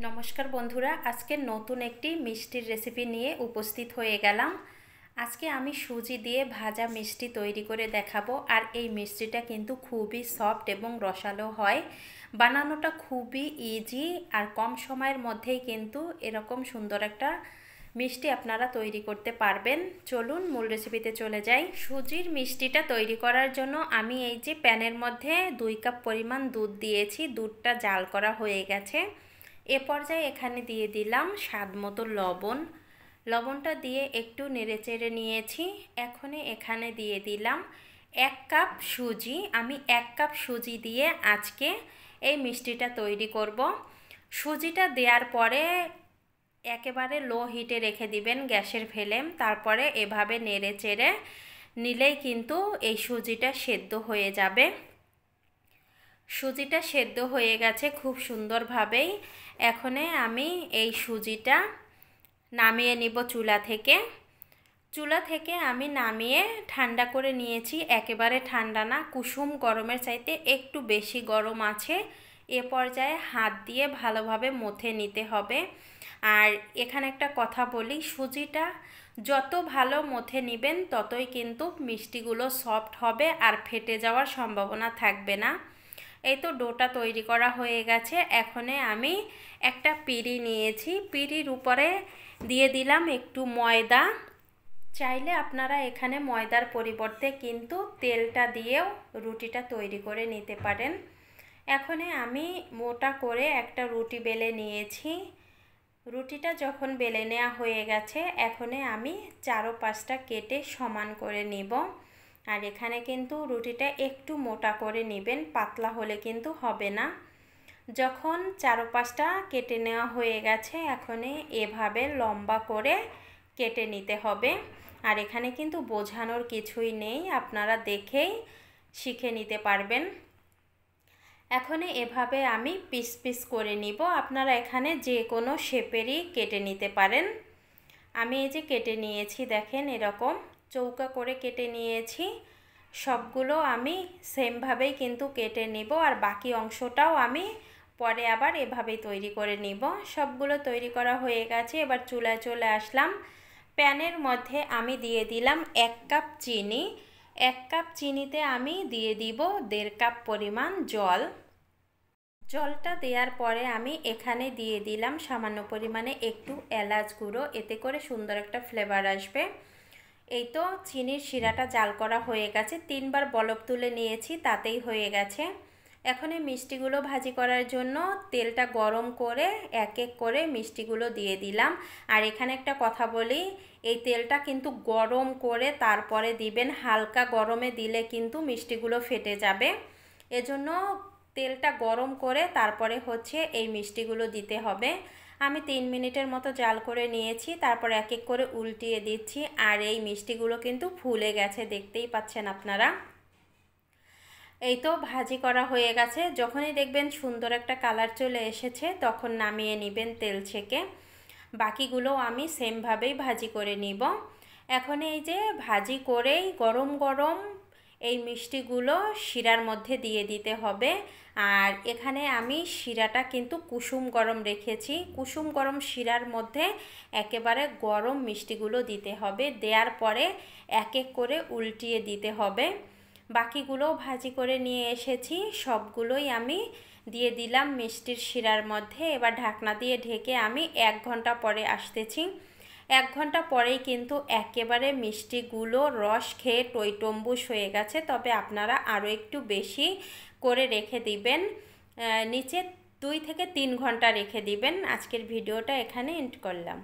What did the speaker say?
নমস্কার বন্ধুরা, আজকে নতুন একটি মিষ্টির রেসিপি নিয়ে উপস্থিত হয়ে গেলাম। আজকে আমি সুজি দিয়ে ভাজা মিষ্টি তৈরি করে দেখাবো। আর এই মিষ্টিটা কিন্তু খুবই সফট এবং রসালো হয়। বানানোটা খুবই ইজি আর কম সময়ের মধ্যেই কিন্তু এরকম সুন্দর একটা মিষ্টি আপনারা তৈরি করতে পারবেন। চলুন মূল রেসিপিতে চলে যাই। সুজির মিষ্টিটা তৈরি করার জন্য আমি এই যে প্যানের মধ্যে 2 কাপ পরিমাণ দুধ দিয়েছি। দুধটা জাল করা হয়ে গেছে। এ পর্যায়ে এখানে দিয়ে দিলাম স্বাদ মতো লবণ। লবণটা দিয়ে একটু নেড়েচেড়ে নিয়েছি। এখানে দিয়ে দিলাম 1 কাপ সুজি। আমি 1 কাপ সুজি দিয়ে আজকে এই মিষ্টিটা তৈরি করব। সুজিটা দেওয়ার পরে একেবারে লো হিটে রেখে দিবেন গ্যাসের ফ্লেম। তারপরে এভাবে নেড়েচেড়ে নিলেই কিন্তু এই সুজিটা সেদ্ধ হয়ে যাবে। সুজিটা সেদ্ধ হয়ে গেছে খুব সুন্দরভাবেই। আমি এই সুজিটা নামিয়ে নিব চুলা থেকে আমি নামিয়ে ঠান্ডা করে নিয়েছি। একেবারে ঠান্ডা না, কুসুম গরমের চাইতে একটু বেশি গরম আছে। এ পর্যায়ে হাত দিয়ে ভালোভাবে মথে নিতে হবে। আর এখানে একটা কথা বলি, সুজিটা যত ভালো মথে নেবেন ততই কিন্তু মিষ্টিগুলো সফট হবে আর ফেটে যাওয়ার সম্ভাবনা থাকবে না। এই তো ডোটা তৈরি করা হয়ে গেছে। আমি একটা পিঁড়ি নিয়েছি। পিঁড়ির উপরে দিয়ে দিলাম একটু ময়দা। চাইলে আপনারা এখানে ময়দার পরিবর্তে কিন্তু তেলটা দিয়েও রুটিটা তৈরি করে নিতে পারেন। আমি মোটা করে একটা রুটি বেলে নিয়েছি। রুটিটা যখন বেলে নেওয়া হয়ে গেছে, আমি 4-5টা কেটে সমান করে নিব। আর এখানে কিন্তু রুটিটা একটু মোটা করে নেবেন, পাতলা হলে কিন্তু হবে না। যখন 4-5টা কেটে নেওয়া হয়ে গেছে, এভাবে লম্বা করে কেটে নিতে হবে। আর এখানে কিন্তু বোঝানোর কিছুই নেই, আপনারা দেখেই শিখে নিতে পারবেন। এভাবে আমি পিস পিস করে নিব। আপনারা এখানে যে কোনো শেপেরই কেটে নিতে পারেন। আমি এই যে কেটে নিয়েছি, দেখেন এরকম চৌকা করে কেটে নিয়েছি। সবগুলো আমি সেমভাবেই কিন্তু কেটে নিব। আর বাকি অংশটাও আমি পরে আবার এভাবেই তৈরি করে নিব। সবগুলো তৈরি করা হয়ে গেছে। এবার চুলায় চলে আসলাম। প্যানের মধ্যে আমি দিয়ে দিলাম 1 কাপ চিনি। 1 কাপ চিনিতে আমি দিয়ে দিব 1.5 কাপ পরিমাণ জল। জলটা দেওয়ার পরে আমি এখানে দিয়ে দিলাম সামান্য পরিমাণে একটু এলাচ গুঁড়ো। এতে করে সুন্দর একটা ফ্লেভার আসবে। এই তো চিনির শিরাটা জাল করা হয়ে গেছে। 3বার বলক তুলে নিয়েছি, তাতেই হয়ে গেছে। এই মিষ্টিগুলো ভাজি করার জন্য তেলটা গরম করে এক এক করে মিষ্টিগুলো দিয়ে দিলাম। আর এখানে একটা কথা বলি, এই তেলটা কিন্তু গরম করে তারপরে দিবেন। হালকা গরমে দিলে কিন্তু মিষ্টিগুলো ফেটে যাবে। এজন্য তেলটা গরম করে তারপরে এই মিষ্টিগুলো দিতে হবে। আমি 3 মিনিটের মতো জাল করে নিয়েছি। তারপর এক এক করে উল্টিয়ে দিচ্ছি। আর এই মিষ্টিগুলো কিন্তু ফুলে গেছে, দেখতেই পাচ্ছেন আপনারা। এই তো ভাজি করা হয়ে গেছে। যখনই দেখবেন সুন্দর একটা কালার চলে এসেছে, তখন নামিয়ে নেবেন তেল ছেঁকে। বাকিগুলো আমি সেমভাবেই ভাজি করে নিব। এই যে ভাজি করেই গরম গরম এই মিষ্টিগুলো শিরার মধ্যে দিয়ে দিতে হবে। আর এখানে আমি শিরাটা কিন্তু কুসুম গরম রেখেছি। কুসুম গরম শিরার মধ্যে একেবারে গরম মিষ্টিগুলো দিতে হবে। দেওয়ার পরে এক এক করে উল্টিয়ে দিতে হবে। বাকিগুলোও ভাজি করে নিয়ে এসেছি, সবগুলোই আমি দিয়ে দিলাম মিষ্টির শিরার মধ্যে। এবার ঢাকনা দিয়ে ঢেকে আমি 1 ঘন্টা পরে আসতেছি। 1 ঘন্টা পরেই কিন্তু একেবারে মিষ্টিগুলো রস খেয়ে টইটম্বুস হয়ে গেছে। তবে আপনারা আরও একটু বেশি করে রেখে দিবেন, নিচে 2 থেকে 3 ঘন্টা রেখে দিবেন। আজকের ভিডিওটা এখানে এন্ড করলাম।